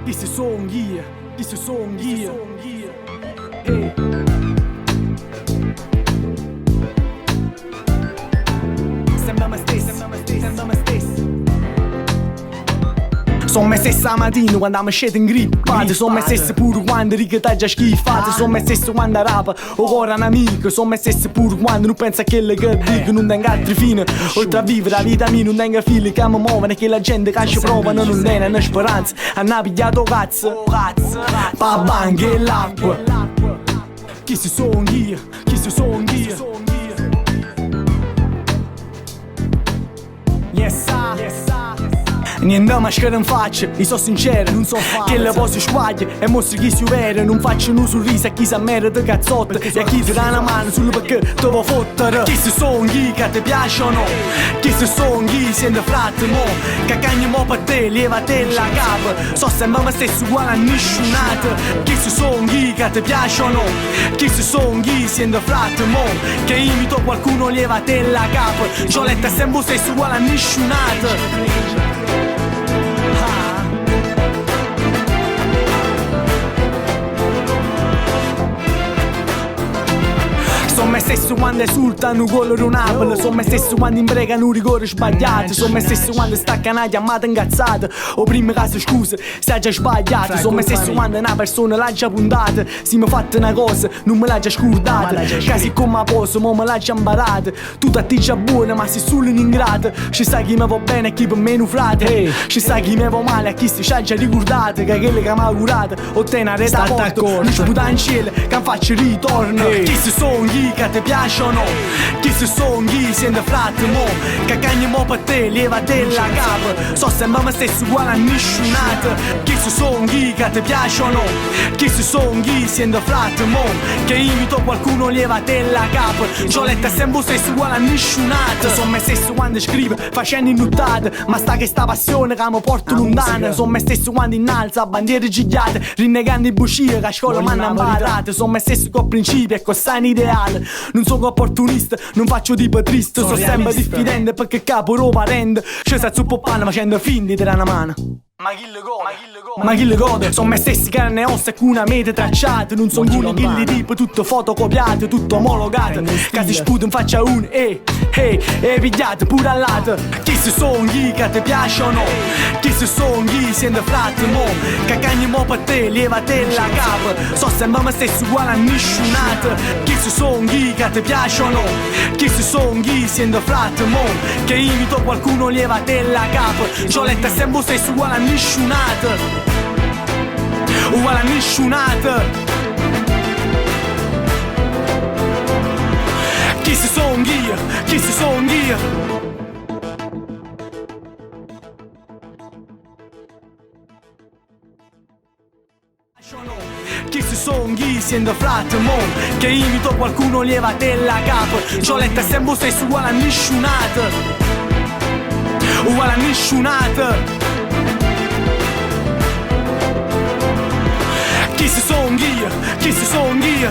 This is song here, this is song here. Hey. Sembra me stesso, sembra me stesso. Sono me stesso la mattina quando mi scedo in grippate. Sono me stesso pure quando rigata già schifate. Sono me stesso quando rapa o ora un amico. Sono me stesso pure quando non penso a quello che dico. Non tengo altri fine oltre a vivere la vita mia. Non tengo figli che mi muovono e che la gente che ci provano. Non tiene una speranza. Hanno pigliato cazzo pa banche e l'acqua. Chi si sono io, chi si sono io. Yes, niente maschera in faccia, io sono sincero, non so fare. Che le pose squaglie e mostri chi si vera. Non faccio un sorriso a chi sa merda cazzotte e a chi ti dà una mano solo perché te vuoi fottere. Chi si sono chi che ti piacciono, chi si sono chi siete frate mo. Che cagno mo per te, levate la capa. So sempre me stesso uguale a nessunata. Chi si sono chi che ti piacciono, chi si sono chi siete frate mo. Che imito qualcuno, levate la capa. Gioletta sempre stesso uguale a nessunata. Sono me stesso quando esultano colore un apple. Sono me stesso quando imprecano un rigore sbagliato. Sono me stesso quando stacca una chiamata incazzata o prima caso scuse se ha già sbagliato. Sono me stesso quando una persona l'ha già puntata. Se mi fatta una cosa non me l'ha già scordata. Casi come a poso mo me l'ha già imparata. Tutto a te già buona ma sei solo un'ingrata. Ci sa chi mi va bene e chi per me non frate. Ci sa chi mi va male a chi si c'ha già ricordato. Che quelle che mi ha curato o te una reta porta. Non ci puta in cielo che faccio ritorno. Chi si sono chi che ti piacciono, chi si sono chi siete frate mo. Che cagno mo per te, levate la capa. So sempre me stesso uguale a nessunata. Chi si sono chi che ti piacciono, chi si sono chi siete frate mo. Che imito qualcuno, levate la capa. Gioletta sempre stesso uguale a nessunata. Sono me stesso quando scrivo facendo innuttate. Ma sta che sta passione che mi porto lontana. Sono me stesso quando innalza bandiere gigliate, rinnegando i bucie che a scuola mi hanno imparato. Sono me stesso con principi e con sani ideale. Non sono opportunista, non faccio tipo triste. Sono sempre diffidente perché capo roba rende. Scesa zuppo panna facendo finti di una mano. Ma chi le gode? Sono me stessi carne e ossa con una meta tracciata. Non sono uno che li tipo tutto fotocopiato, tutto omologato. Che si sputa in faccia uno e pigliate pure al lato. Chi si sono chi che ti piacciono, chi si sono chi siete frate mo. Che cagno mo per te, levate la capa. So sempre me stesso uguale a nessunata. Chi si sono chi che ti piacciono, chi si sono chi siete frate mo. Che imito qualcuno, levate la capa. Gioletta sempre stesso uguale a nessunata, uguale a nessunata. Chi si sono chi, chi si sono chi. Chi si sono chi siete frate mo. Che imito qualcuno, levate la capa. Gioletta sempre stesso uguale a nessunata, uguale a nessunata. Chi si sono chi, chi si sono chi.